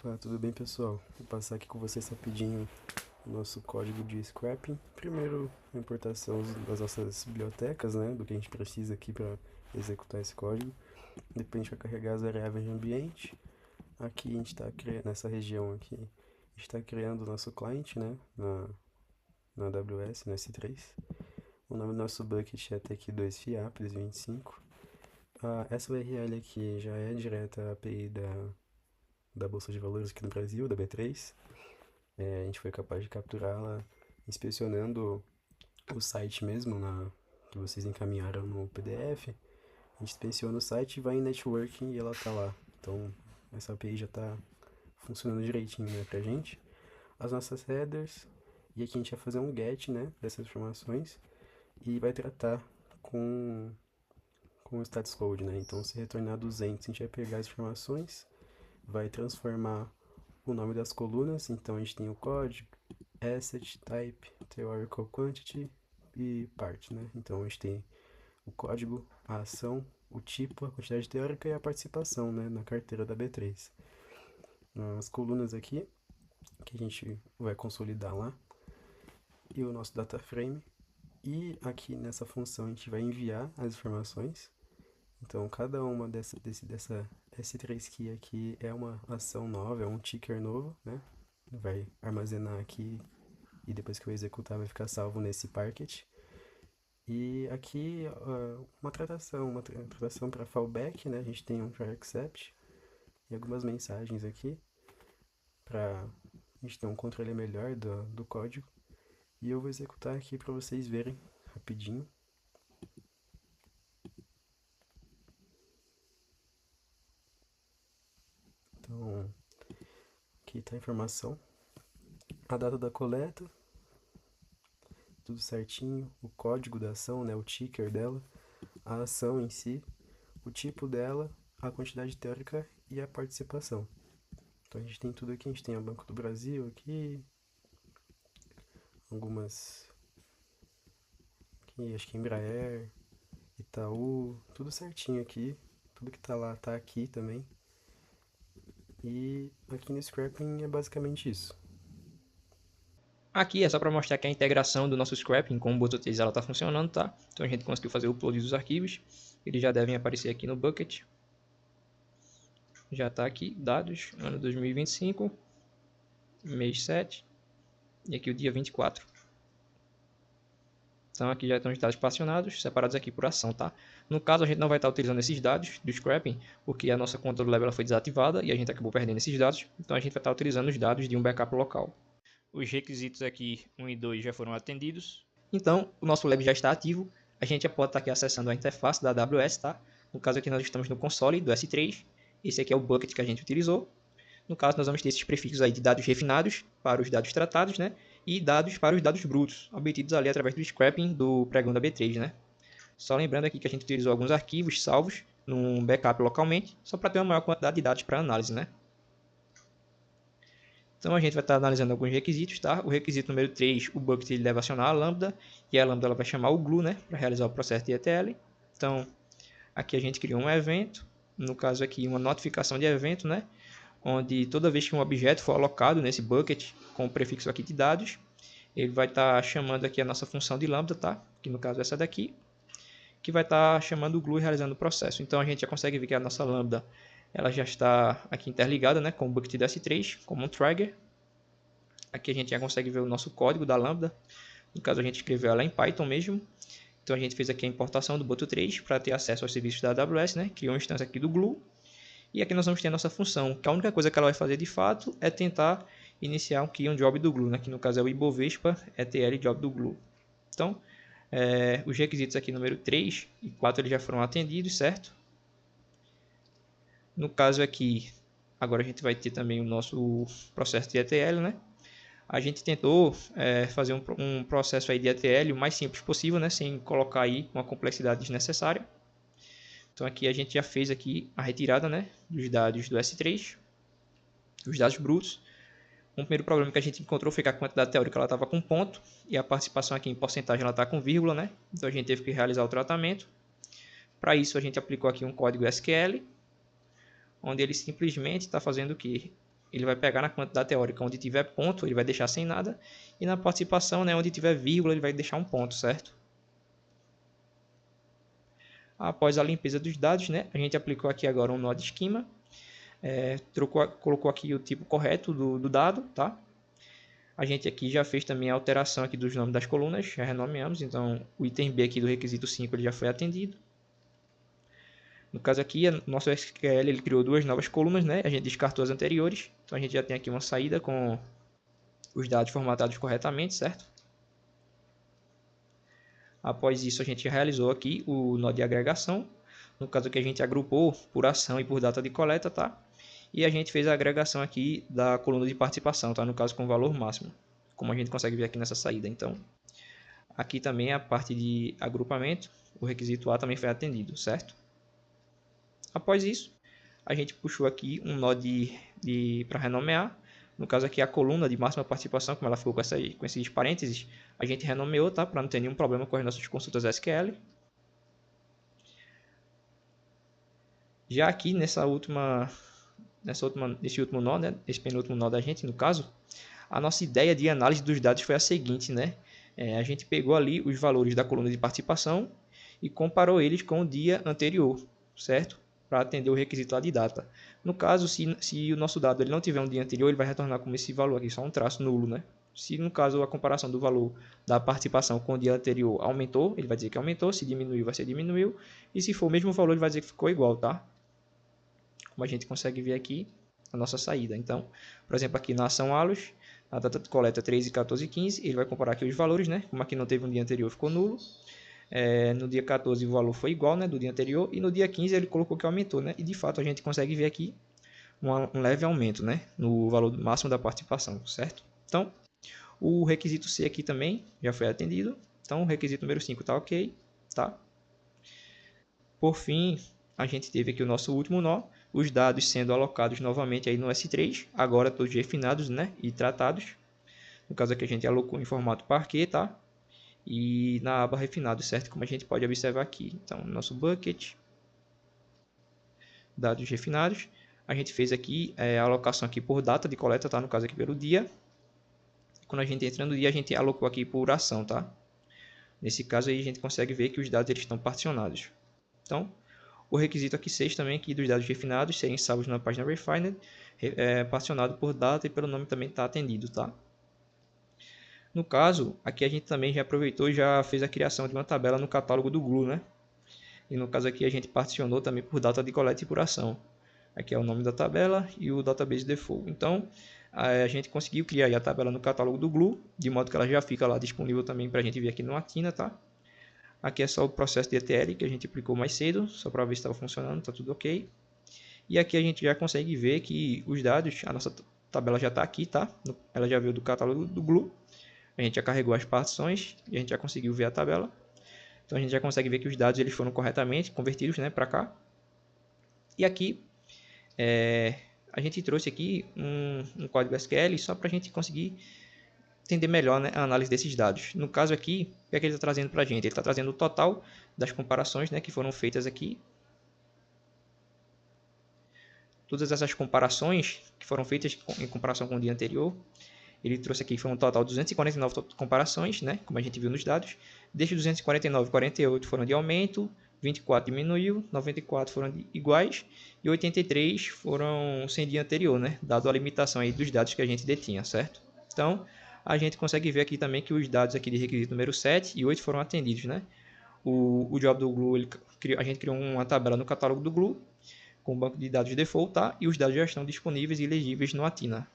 Opa, tudo bem, pessoal? Vou passar aqui com vocês rapidinho o nosso código de scrapping. Primeiro, a importação das nossas bibliotecas, né? Do que a gente precisa aqui para executar esse código. Depois a gente vai carregar as variáveis de ambiente. Aqui a gente está criando, nessa região aqui, a gente está criando o nosso client, né? Na AWS, no S3. O nome do nosso bucket é tech2fiap 2025. Essa URL aqui já é direta a API da Bolsa de Valores aqui no Brasil, da B3. A gente foi capaz de capturá-la inspecionando o site mesmo, que vocês encaminharam no PDF. A gente inspeciona o site, vai em networking e ela tá lá. Então, essa API já está funcionando direitinho, né, pra gente. As nossas headers, e aqui a gente vai fazer um get, né, dessas informações e vai tratar com o status code, né. Então, se retornar 200, a gente vai pegar as informações, vai transformar o nome das colunas. Então, a gente tem o código, asset, type, theoretical quantity e part, né? Então, a gente tem o código, a ação, o tipo, a quantidade teórica e a participação, né, na carteira da B3. As colunas aqui, que a gente vai consolidar lá, e o nosso data frame. E aqui nessa função a gente vai enviar as informações. Então, cada uma dessa S3 key aqui é uma ação nova, é um ticker novo, né? Vai armazenar aqui e depois que eu executar vai ficar salvo nesse packet. E aqui uma tratação para fallback, né? A gente tem um try except e algumas mensagens aqui para a gente ter um controle melhor do código. E eu vou executar aqui para vocês verem rapidinho. Então, aqui está a informação, a data da coleta, tudo certinho, o código da ação, né, o ticker dela, a ação em si, o tipo dela, a quantidade teórica e a participação. Então a gente tem tudo aqui, a gente tem a Banco do Brasil aqui, algumas aqui, acho que Embraer, Itaú, tudo certinho aqui, tudo que tá lá tá aqui também. E aqui no scrapping é basicamente isso. Aqui é só para mostrar que a integração do nosso scrapping com o Boto3 está funcionando, tá? Então a gente conseguiu fazer o upload dos arquivos. Eles já devem aparecer aqui no bucket. Já está aqui, dados, ano 2025, mês 7 e aqui o dia 24. Então aqui já estão os dados particionados, separados aqui por ação, tá? No caso a gente não vai estar utilizando esses dados do scrapping, porque a nossa conta do Level foi desativada e a gente acabou perdendo esses dados. Então a gente vai estar utilizando os dados de um backup local. Os requisitos aqui 1 e 2 já foram atendidos. Então, o nosso lab já está ativo. A gente já pode estar aqui acessando a interface da AWS, tá? No caso aqui nós estamos no console do S3. Esse aqui é o bucket que a gente utilizou. No caso, nós vamos ter esses prefixos aí de dados refinados para os dados tratados, né? E dados para os dados brutos, obtidos ali através do scrapping do pregão da B3, né? Só lembrando aqui que a gente utilizou alguns arquivos salvos num backup localmente, só para ter uma maior quantidade de dados para análise, né? Então a gente vai estar analisando alguns requisitos, tá? O requisito número 3, o bucket ele deve acionar a lambda, e a lambda ela vai chamar o glue, né, para realizar o processo de ETL. Então, aqui a gente criou um evento, no caso aqui uma notificação de evento, né, onde toda vez que um objeto for alocado nesse bucket com o prefixo aqui de dados, ele vai estar chamando aqui a nossa função de lambda, tá? Que no caso é essa daqui, que vai estar chamando o glue e realizando o processo. Então a gente já consegue ver que a nossa lambda ela já está aqui interligada, né, com o bucket da S3 como um trigger. Aqui a gente já consegue ver o nosso código da lambda. No caso a gente escreveu ela em Python mesmo. Então a gente fez aqui a importação do Boto3 para ter acesso aos serviços da AWS, né? Criou uma instância aqui do Glue. E aqui nós vamos ter a nossa função, que a única coisa que ela vai fazer de fato é tentar iniciar um job do Glue, né? Que no caso é o Ibovespa ETL job do Glue. Então, os requisitos aqui número 3 e 4 eles já foram atendidos, certo? No caso aqui, agora a gente vai ter também o nosso processo de ETL, né? A gente tentou fazer um processo aí de ETL o mais simples possível, né? Sem colocar aí uma complexidade desnecessária. Então aqui a gente já fez aqui a retirada, né, dos dados do S3, os dados brutos. Um primeiro problema que a gente encontrou foi que a quantidade teórica estava com ponto e a participação aqui em porcentagem ela está com vírgula, né? Então a gente teve que realizar o tratamento. Para isso a gente aplicou aqui um código SQL, onde ele simplesmente está fazendo o que? ele vai pegar na quantidade teórica onde tiver ponto, ele vai deixar sem nada. E na participação, né, onde tiver vírgula, ele vai deixar um ponto, certo? Após a limpeza dos dados, né, a gente aplicou aqui agora um nó de esquema. Colocou aqui o tipo correto do dado, tá? A gente aqui já fez também a alteração aqui dos nomes das colunas, já renomeamos, então o item B aqui do requisito 5 ele já foi atendido. No caso aqui, nosso SQL ele criou duas novas colunas, né? A gente descartou as anteriores, então a gente já tem aqui uma saída com os dados formatados corretamente, certo? Após isso, a gente realizou aqui o nó de agregação. No caso aqui, a gente agrupou por ação e por data de coleta, tá? E a gente fez a agregação aqui da coluna de participação, tá? No caso, com valor máximo, como a gente consegue ver aqui nessa saída. Então, aqui também a parte de agrupamento, o requisito A também foi atendido, certo? Após isso, a gente puxou aqui um nó para renomear. No caso aqui, a coluna de máxima participação, como ela ficou com esses parênteses, a gente renomeou, tá? Para não ter nenhum problema com as nossas consultas SQL. Já aqui nesse último nó, né? Esse penúltimo nó da gente, no caso, a nossa ideia de análise dos dados foi a seguinte, né? A gente pegou ali os valores da coluna de participação e comparou eles com o dia anterior, certo? Para atender o requisito lá de data. No caso, se o nosso dado ele não tiver um dia anterior, ele vai retornar como esse valor aqui, só um traço nulo, né? Se no caso a comparação do valor da participação com o dia anterior aumentou, ele vai dizer que aumentou, se diminuiu, vai ser diminuiu, e se for o mesmo valor, ele vai dizer que ficou igual, tá? Como a gente consegue ver aqui a nossa saída. Então, por exemplo, aqui na ação ALOS, a data de coleta 13, 14 e 15, ele vai comparar aqui os valores, né? Como aqui não teve um dia anterior, ficou nulo. No dia 14 o valor foi igual, né, do dia anterior, e no dia 15 ele colocou que aumentou, né, e de fato a gente consegue ver aqui um leve aumento, né, no valor máximo da participação, certo? Então, o requisito C aqui também já foi atendido, então o requisito número 5 está ok, tá? Por fim, a gente teve aqui o nosso último nó, os dados sendo alocados novamente aí no S3, agora todos refinados, né, e tratados. No caso aqui a gente alocou em formato Parquet, tá? E na aba refinado, certo? Como a gente pode observar aqui. Então, nosso bucket, dados refinados. A gente fez aqui a alocação aqui por data de coleta, tá? No caso aqui pelo dia. Quando a gente entra no dia, a gente alocou aqui por ação, tá? Nesse caso aí, a gente consegue ver que os dados eles estão particionados. Então, o requisito aqui 6 também aqui dos dados refinados serem salvos na página Refined, particionado por data e pelo nome também está atendido, tá? No caso, aqui a gente também já aproveitou e já fez a criação de uma tabela no catálogo do Glue, né? E no caso aqui a gente particionou também por data de coleta e por ação. Aqui é o nome da tabela e o database default. Então, a gente conseguiu criar a tabela no catálogo do Glue, de modo que ela já fica lá disponível também para a gente ver aqui no Atina, tá? Aqui é só o processo de ETL que a gente aplicou mais cedo, só para ver se estava funcionando, tá tudo ok. E aqui a gente já consegue ver que os dados, a nossa tabela já está aqui, tá? Ela já veio do catálogo do Glue. A gente já carregou as partições e a gente já conseguiu ver a tabela. Então a gente já consegue ver que os dados eles foram corretamente convertidos, né, para cá. E aqui a gente trouxe aqui um código SQL só para a gente conseguir entender melhor, né, a análise desses dados. No caso aqui, o que é que ele está trazendo para a gente? Ele está trazendo o total das comparações, né, que foram feitas aqui. Todas essas comparações que foram feitas em comparação com o dia anterior, ele trouxe aqui, foi um total de 249 comparações, né, como a gente viu nos dados. Desses 249, 48 foram de aumento, 24 diminuiu, 94 foram iguais e 83 foram sem dia anterior, né, dado a limitação aí dos dados que a gente detinha, certo? Então, a gente consegue ver aqui também que os dados aqui de requisito número 7 e 8 foram atendidos, né? O job do Glue, a gente criou uma tabela no catálogo do Glue com o banco de dados default, tá? E os dados já estão disponíveis e legíveis no Atina.